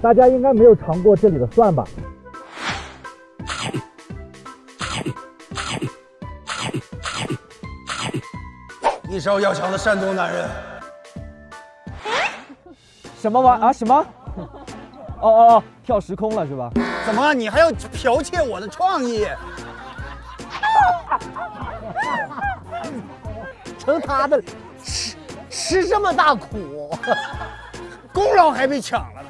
大家应该没有尝过这里的蒜吧？一手要强的山东男人。什么玩啊？什么？哦，跳时空了是吧？怎么你还要剽窃我的创意？成他的吃这么大苦，功劳还被抢了呢。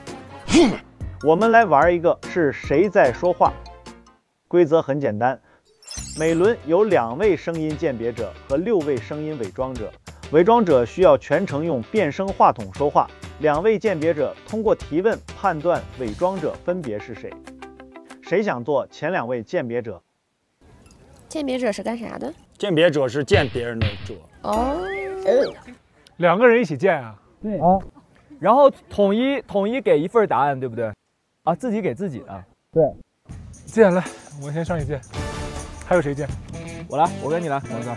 我们来玩一个是谁在说话，规则很简单，每轮有2位声音鉴别者和6位声音伪装者，伪装者需要全程用变声话筒说话，2位鉴别者通过提问判断伪装者分别是谁。谁想做前2位鉴别者？鉴别者是干啥的？鉴别者是鉴别人的者。哦，2个人一起鉴啊？对啊，然后统一给一份答案，对不对？啊，自己给自己的。对，鉴来，我先上去鉴。还有谁鉴？我来，我跟你来，王哥。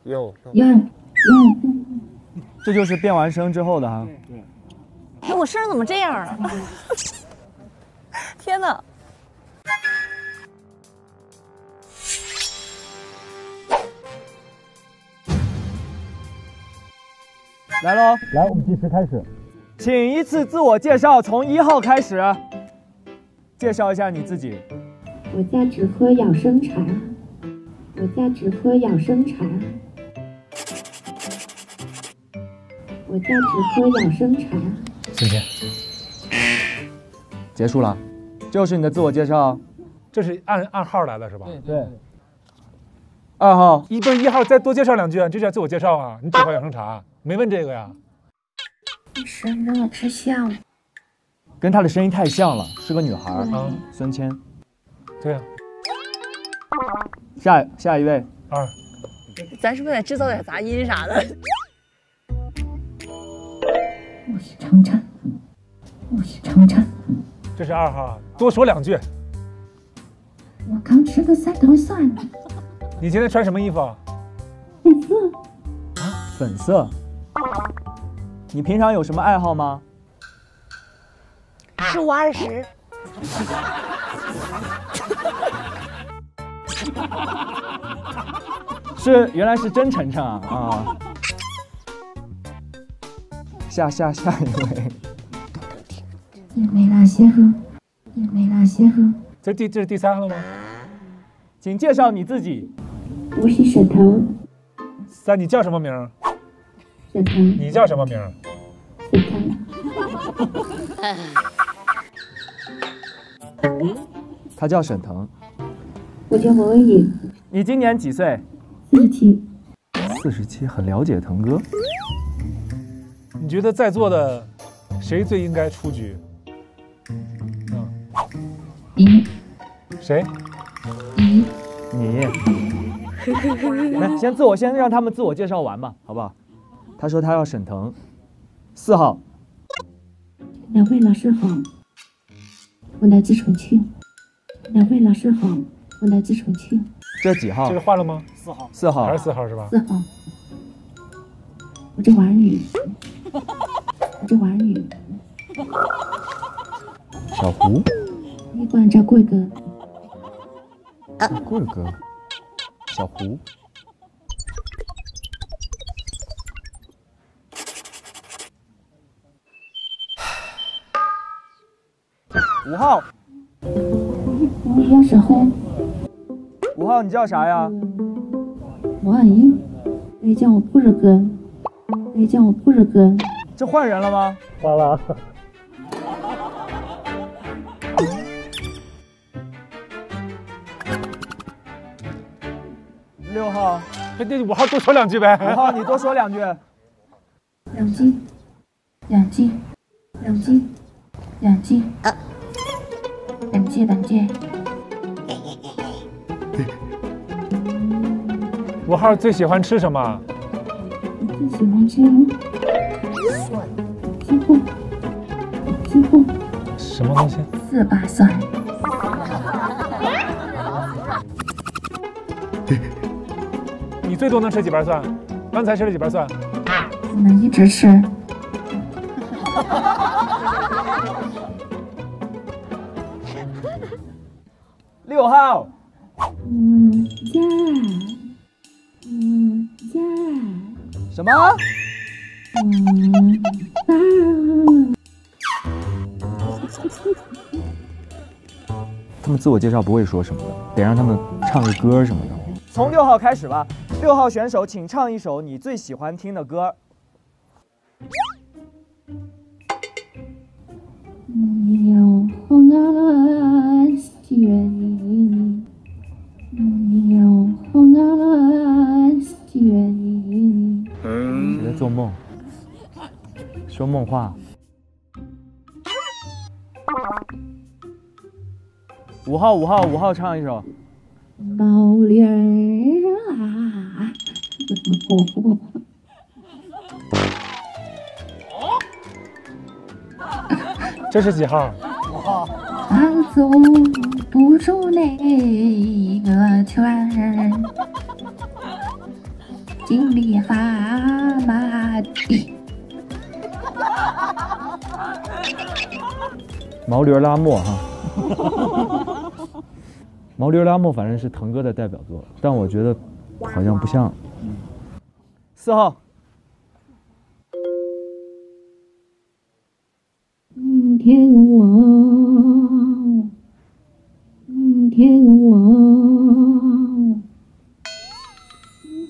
有，这就是变完声之后的哈。哎，我声怎么这样啊？天哪！来喽，来，我们计时开始。请依次自我介绍，从1号开始。介绍一下你自己。我家只喝养生茶。我家只喝养生茶。我家只喝养生茶。今天结束了，这就是你的自我介绍。这是按号来的是吧？对。2号，不是1号，再多介绍2句啊，这叫自我介绍啊。你只喝养生茶，没问这个呀。声跟我太像了，跟她的声音太像了，是个女孩。孙谦。对呀。下一位。2。咱是不是得制造点杂音啥的？我是程程，我是程程。这是2号，多说2句。我刚吃个3头蒜。你今天穿什么衣服啊？粉色。啊，粉色。你平常有什么爱好吗？吃520。原来是真程程啊！下一位。也没那些喝，也没那些喝。这是第3个了吗？请介绍你自己。我是沈腾。3，你叫什么名？沈腾。你叫什么名？沈腾。他叫沈腾。我叫王文颖。你今年几岁？47。47，很了解腾哥。你觉得在座的谁最应该出局？你。谁？你。来，先让他们自我介绍完嘛，好不好？他说他要沈腾。4号。两位老师好，我来自重庆。两位老师好，我来自重庆。这几号？这个换了吗？4号。还是4号是吧？4号。我这娃儿女。我这娃儿女。小胡。你管叫贵哥。贵哥。小胡。5号。我叫小红。5号，你叫啥呀？王婉英。可以叫我布热哥。可以叫我布热哥。这换人了吗？换了。6号。这5号多说2句呗。5号，你多说2句。两斤。两斤。两斤。两斤。两斤。两斤。 5号最喜欢吃什么？我最喜欢吃蒜、鸡货、鸡货。什么东西？4把蒜。你最多能吃几瓣蒜刚才吃了几瓣蒜？不能一直吃。6号，什么？他们自我介绍不会说什么的，得让他们唱个歌什么的。从6号开始吧，6号选手，请唱一首你最喜欢听的歌。有红啊雪里，有红啊雪里。你在做梦，说梦话。5号唱一首。毛驴儿啊，这是几号？他走不出那个圈儿，经历蛤蟆的。毛驴拉磨哈。毛驴拉磨反正是腾哥的代表作，但我觉得好像不像。4号。天我，天我，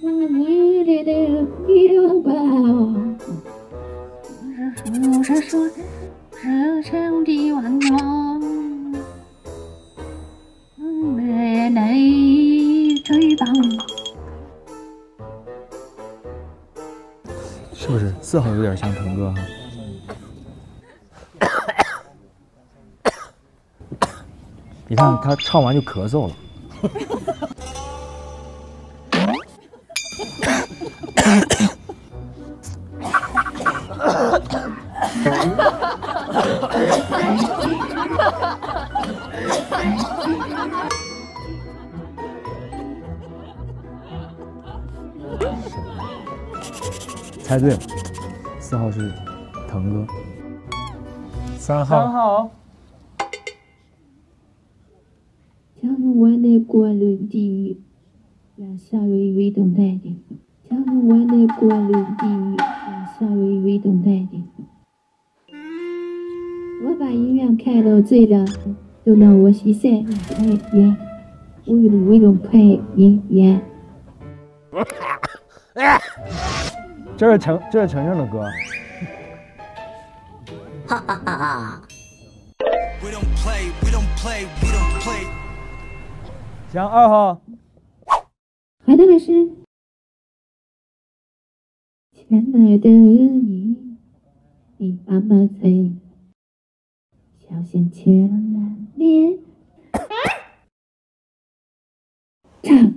你的有吧？是说是成的万望，被你追绑。是不是4号有点像腾哥哈？你看他唱完就咳嗽了。猜对了，4号是腾哥。3号。将我的过路地狱，让小微微动态的。将我的过路地狱，让小微微动态的。我把音乐开到最大，就让我洗晒快点，我有微动快音乐。这是程程的歌。哈哈哈哈！行，2号。还有的是，亲爱的你，你爸爸在，小心牵了脸，唱，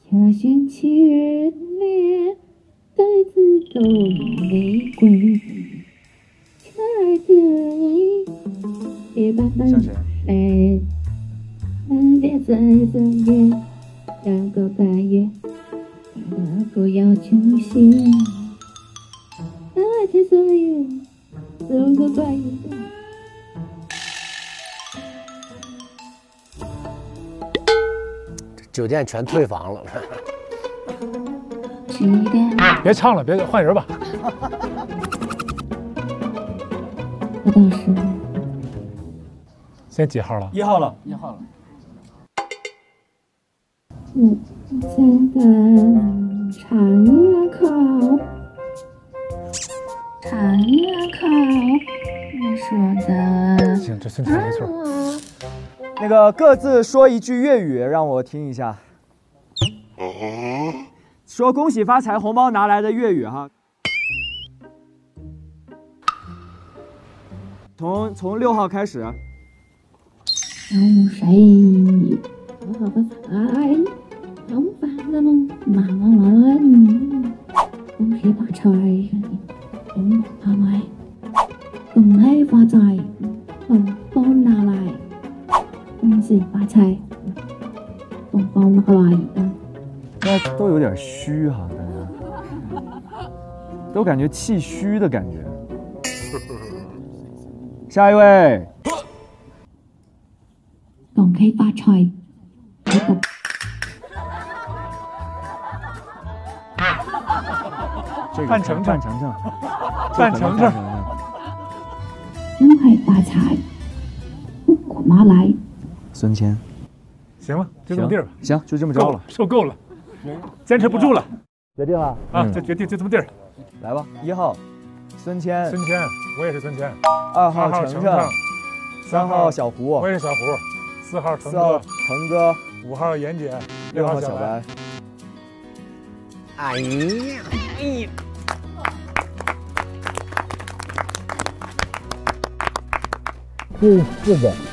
小心牵脸，带自走玫瑰，亲爱的你，你爸爸像谁？别在身边2个半月，不要清醒。爱情所有5个半月。酒店全退房了。别唱了，别换人吧。我当时现在几号了？1号了。香港长野口，长野口，你说的。行，这孙子没错。那个各自说一句粤语，让我听一下。说恭喜发财，红包拿来的粤语哈。从6号开始。恭喜发财，红发的梦，妈妈了你，恭喜发财，红发财，恭喜发财，红包拿来，恭喜发财，红包拿来。那都有点虚虚哈，感觉都感觉气虚的感觉。下一位，恭喜發財，你讀这个范丞丞范丞丞，范丞丞，恭喜發財，烏果馬來。孙谦，行了，就这么地儿吧。行，就这么着了够了，，受够了，坚持不住了决定了。啊！就决定就这么地儿。来吧，1号孙谦，孙谦，我也是孙谦。 2号2号程程，3号小胡，我也是小胡。4号腾4号哥，腾哥， 5号妍姐6 ，6号号小白小白。。哎呀，哎呀，第4个。